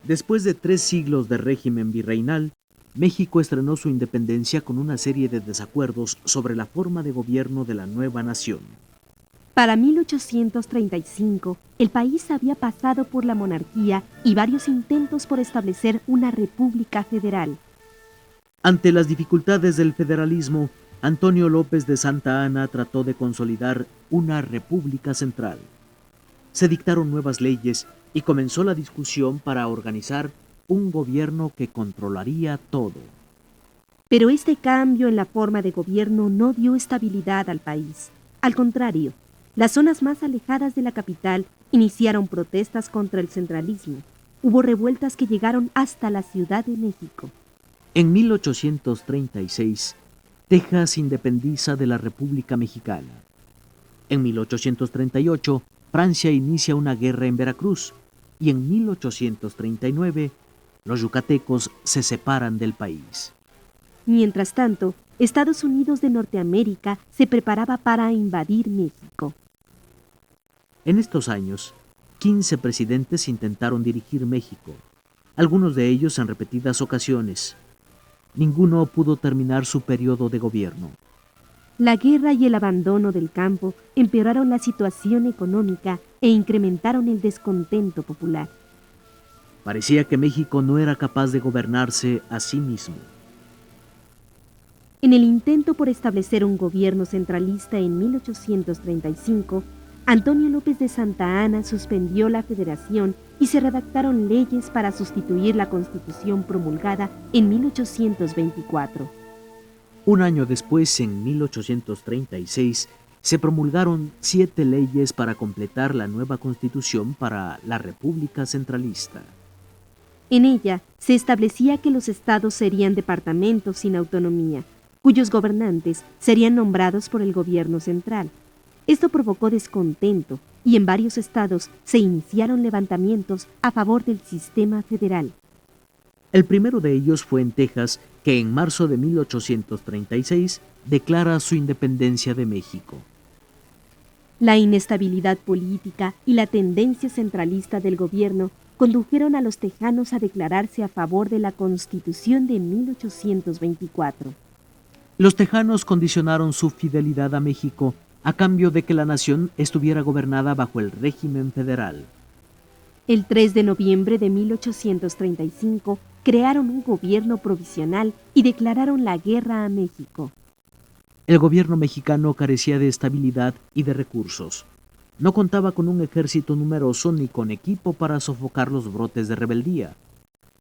Después de 3 siglos de régimen virreinal, México estrenó su independencia con una serie de desacuerdos sobre la forma de gobierno de la nueva nación. Para 1835, el país había pasado por la monarquía y varios intentos por establecer una república federal. Ante las dificultades del federalismo, Antonio López de Santa Anna trató de consolidar una república central. Se dictaron nuevas leyes y comenzó la discusión para organizar un gobierno que controlaría todo. Pero este cambio en la forma de gobierno no dio estabilidad al país. Al contrario, las zonas más alejadas de la capital iniciaron protestas contra el centralismo. Hubo revueltas que llegaron hasta la Ciudad de México. En 1836, Texas se independiza de la República Mexicana. En 1838, Francia inicia una guerra en Veracruz y en 1839, los yucatecos se separan del país. Mientras tanto, Estados Unidos de Norteamérica se preparaba para invadir México. En estos años, 15 presidentes intentaron dirigir México, algunos de ellos en repetidas ocasiones. Ninguno pudo terminar su periodo de gobierno. La guerra y el abandono del campo empeoraron la situación económica e incrementaron el descontento popular. Parecía que México no era capaz de gobernarse a sí mismo. En el intento por establecer un gobierno centralista en 1835, Antonio López de Santa Anna suspendió la federación y se redactaron leyes para sustituir la Constitución promulgada en 1824. Un año después, en 1836, se promulgaron 7 leyes para completar la nueva Constitución para la República Centralista. En ella se establecía que los estados serían departamentos sin autonomía, cuyos gobernantes serían nombrados por el gobierno central. Esto provocó descontento y en varios estados se iniciaron levantamientos a favor del sistema federal. El primero de ellos fue en Texas, que en marzo de 1836 declara su independencia de México. La inestabilidad política y la tendencia centralista del gobierno condujeron a los tejanos a declararse a favor de la Constitución de 1824. Los tejanos condicionaron su fidelidad a México a cambio de que la nación estuviera gobernada bajo el régimen federal. El 3 de noviembre de 1835 crearon un gobierno provisional y declararon la guerra a México. El gobierno mexicano carecía de estabilidad y de recursos. No contaba con un ejército numeroso ni con equipo para sofocar los brotes de rebeldía.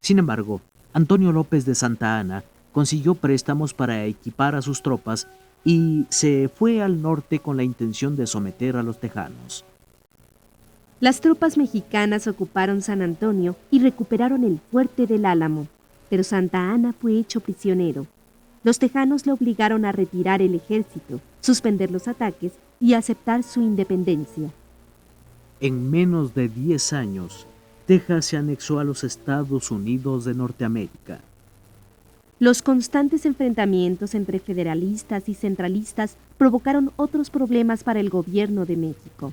Sin embargo, Antonio López de Santa Anna consiguió préstamos para equipar a sus tropas y se fue al norte con la intención de someter a los tejanos. Las tropas mexicanas ocuparon San Antonio y recuperaron el fuerte del Álamo, pero Santa Anna fue hecho prisionero. Los tejanos le obligaron a retirar el ejército, suspender los ataques y aceptar su independencia. En menos de 10 años, Texas se anexó a los Estados Unidos de Norteamérica. Los constantes enfrentamientos entre federalistas y centralistas provocaron otros problemas para el gobierno de México.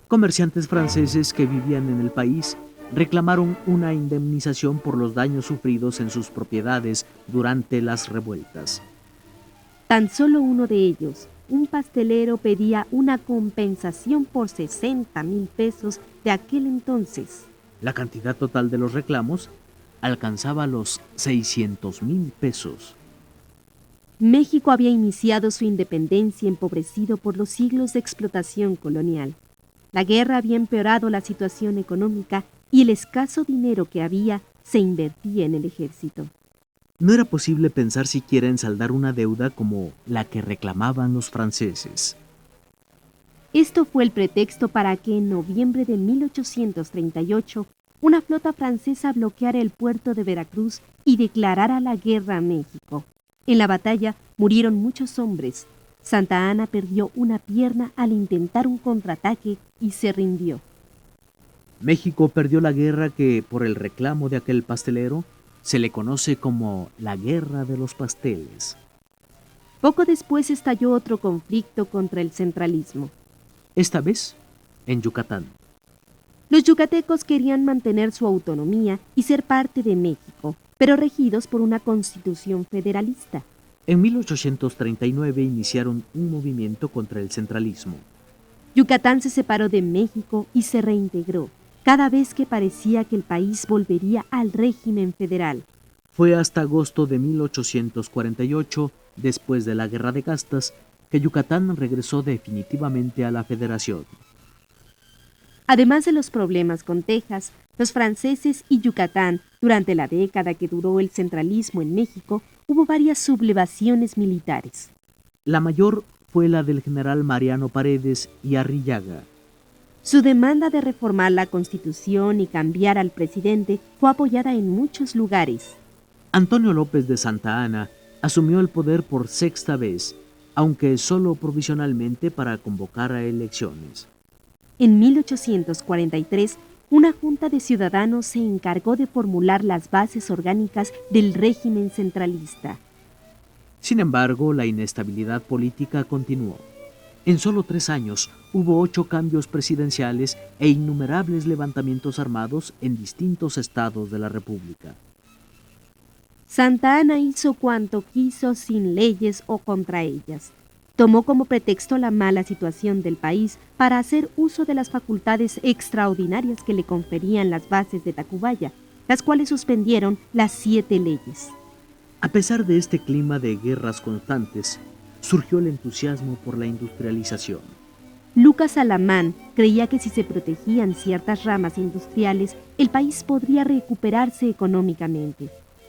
Comerciantes franceses que vivían en el país reclamaron una indemnización por los daños sufridos en sus propiedades durante las revueltas. Tan solo uno de ellos, un pastelero, pedía una compensación por 60,000 pesos de aquel entonces. La cantidad total de los reclamos alcanzaba los 600,000 pesos. México había iniciado su independencia empobrecido por los siglos de explotación colonial. La guerra había empeorado la situación económica y el escaso dinero que había se invertía en el ejército. No era posible pensar siquiera en saldar una deuda como la que reclamaban los franceses. Esto fue el pretexto para que en noviembre de 1838 una flota francesa bloqueara el puerto de Veracruz y declarara la guerra a México. En la batalla murieron muchos hombres. Santa Anna perdió una pierna al intentar un contraataque y se rindió. México perdió la guerra que, por el reclamo de aquel pastelero, se le conoce como la Guerra de los Pasteles. Poco después estalló otro conflicto contra el centralismo. Esta vez en Yucatán. Los yucatecos querían mantener su autonomía y ser parte de México, pero regidos por una constitución federalista. En 1839 iniciaron un movimiento contra el centralismo. Yucatán se separó de México y se reintegró, cada vez que parecía que el país volvería al régimen federal. Fue hasta agosto de 1848, después de la Guerra de Castas, que Yucatán regresó definitivamente a la federación. Además de los problemas con Texas, los franceses y Yucatán, durante la década que duró el centralismo en México, hubo varias sublevaciones militares. La mayor fue la del general Mariano Paredes y Arrillaga. Su demanda de reformar la Constitución y cambiar al presidente fue apoyada en muchos lugares. Antonio López de Santa Anna asumió el poder por sexta vez, aunque solo provisionalmente para convocar a elecciones. En 1843, una junta de ciudadanos se encargó de formular las bases orgánicas del régimen centralista. Sin embargo, la inestabilidad política continuó. En solo 3 años hubo 8 cambios presidenciales e innumerables levantamientos armados en distintos estados de la República. Santa Anna hizo cuanto quiso sin leyes o contra ellas. Tomó como pretexto la mala situación del país para hacer uso de las facultades extraordinarias que le conferían las bases de Tacubaya, las cuales suspendieron las 7 leyes. A pesar de este clima de guerras constantes, surgió el entusiasmo por la industrialización. Lucas Alamán creía que si se protegían ciertas ramas industriales, el país podría recuperarse económicamente.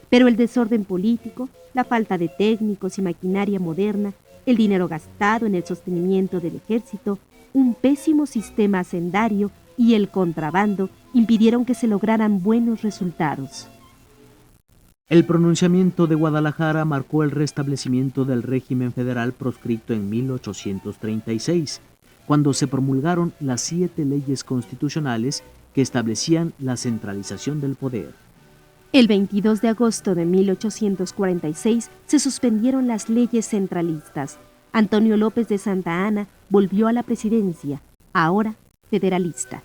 Pero el desorden político, la falta de técnicos y maquinaria moderna, el dinero gastado en el sostenimiento del ejército, un pésimo sistema hacendario y el contrabando impidieron que se lograran buenos resultados. El pronunciamiento de Guadalajara marcó el restablecimiento del régimen federal proscrito en 1836, cuando se promulgaron las 7 leyes constitucionales que establecían la centralización del poder. El 22 de agosto de 1846 se suspendieron las leyes centralistas. Antonio López de Santa Anna volvió a la presidencia, ahora federalista.